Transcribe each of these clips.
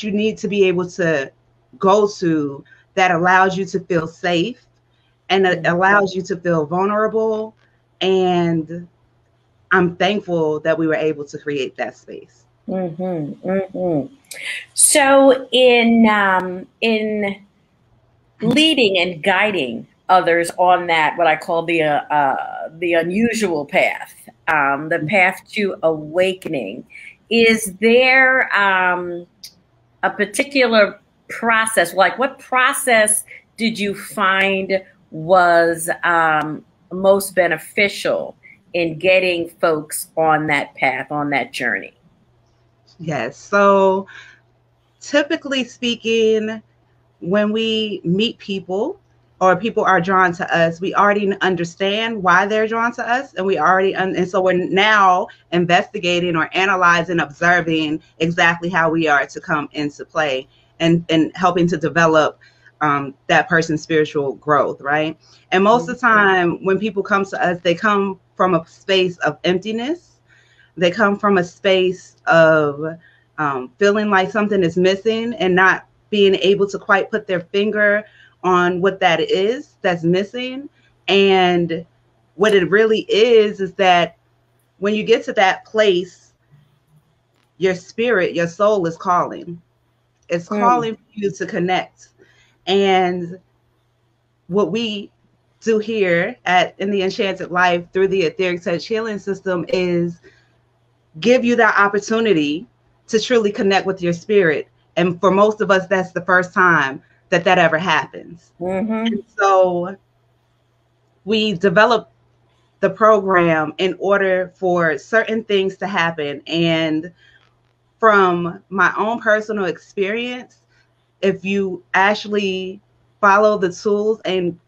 you need to be able to go to that allows you to feel safe and it allows you to feel vulnerable. And I'm thankful that we were able to create that space. So in leading and guiding others on that, what I call the unusual path, the path to awakening, is there a particular process? Like, what process did you find was most beneficial in getting folks on that path, on that journey? Yes. So typically speaking, when we meet people or people are drawn to us, we already understand why they're drawn to us. And we already, and so we're now investigating or analyzing, observing exactly how we are to come into play and helping to develop that person's spiritual growth, right? And most of the time when people come to us, they come from a space of emptiness. They come from a space of feeling like something is missing and not being able to quite put their finger on what that is that's missing. And what it really is that when you get to that place, your spirit, your soul is calling. It's calling for you to connect. And what we do here in the Enchanted Life through the Etheric Touch Healing System is give you that opportunity to truly connect with your spirit. And for most of us, that's the first time that ever happens. And so we develop the program in order for certain things to happen. And from my own personal experience, if you actually follow the tools and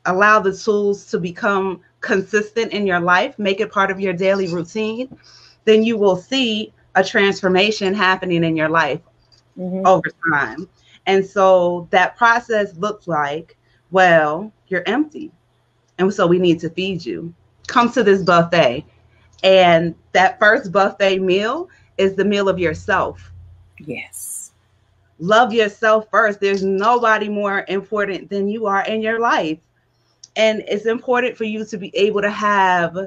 allow the tools to become consistent in your life, make it part of your daily routine, then you will see a transformation happening in your life over time. And so that process looks like, well, you're empty. And so we need to feed you. Come to this buffet. And that first buffet meal is the meal of yourself. Yes. Love yourself first. There's nobody more important than you are in your life. And it's important for you to be able to have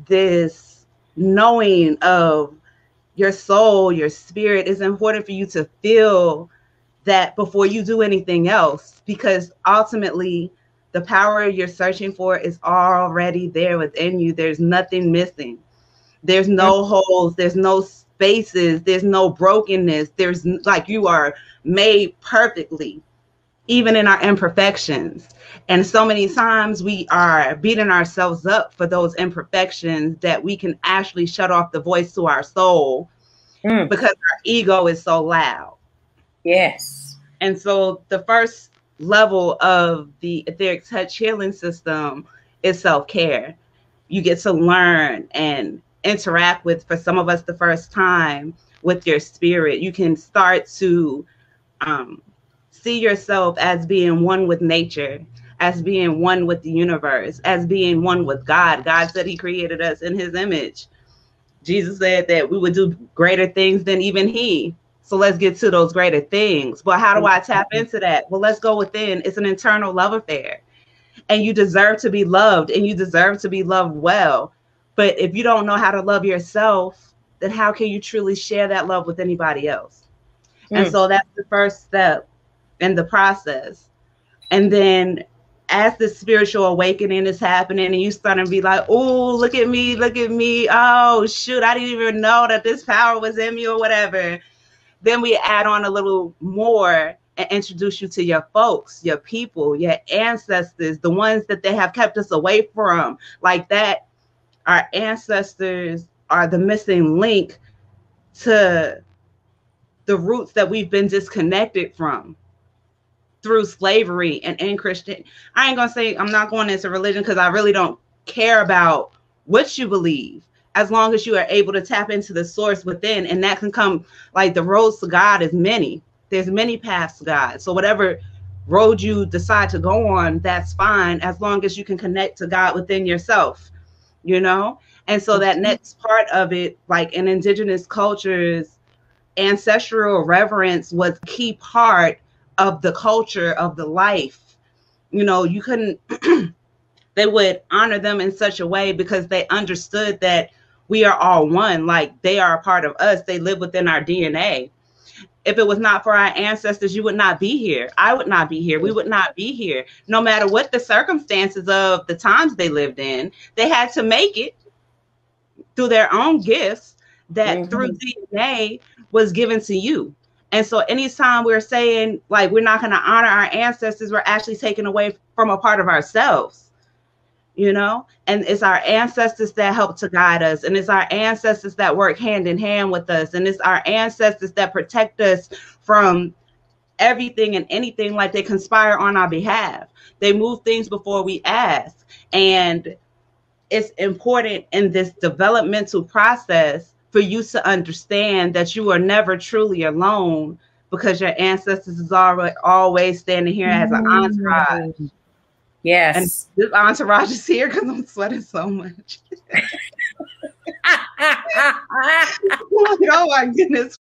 this knowing of your soul, your spirit. Is important for you to feel that before you do anything else, because ultimately the power you're searching for is already there within you. There's nothing missing. There's no holes. There's no spaces. There's no brokenness. There's like you are made perfectly, even in our imperfections. And so many times we are beating ourselves up for those imperfections that we can actually shut off the voice to our soul because our ego is so loud. Yes. And so the first level of the Etheric Touch Healing System is self-care. You get to learn and interact with, for some of us, the first time with your spirit. You can start to see yourself as being one with nature, as being one with the universe, as being one with God. God said he created us in his image. Jesus said that we would do greater things than even he. So let's get to those greater things. But how do I tap into that? Well, let's go within. It's an internal love affair. And you deserve to be loved, and you deserve to be loved well. But if you don't know how to love yourself, then how can you truly share that love with anybody else? And so that's the first step in the process. And then as the spiritual awakening is happening and you start to be like, oh, look at me. Oh, shoot, I didn't even know that this power was in me or whatever. Then we add on a little more and introduce you to your folks, your people, your ancestors, the ones that they have kept us away from. Like that, our ancestors are the missing link to the roots that we've been disconnected from through slavery and in Christian. I ain't gonna say I'm not going into religion because I really don't care about what you believe, as long as you are able to tap into the source within. And that can come, like the roads to God is many. There's many paths to God. So whatever road you decide to go on, that's fine, as long as you can connect to God within yourself, you know? And so that next part of it, like in indigenous cultures ancestral reverence was a key part of the culture of the life. You know, you couldn't, they would honor them in such a way because they understood that we are all one. Like, they are a part of us. They live within our DNA. If it was not for our ancestors, you would not be here. I would not be here. We would not be here. No matter what the circumstances of the times they lived in, they had to make it through their own gifts that through DNA was given to you. And so anytime we're saying like we're not going to honor our ancestors, we're actually taking away from a part of ourselves, you know. And it's our ancestors that help to guide us, and it's our ancestors that work hand in hand with us, and it's our ancestors that protect us from everything and anything. Like, they conspire on our behalf. They move things before we ask. And it's important in this developmental process for you to understand that you are never truly alone, because your ancestors is always standing here as an entourage. Yes. And this entourage is here because I'm sweating so much. Oh my goodness.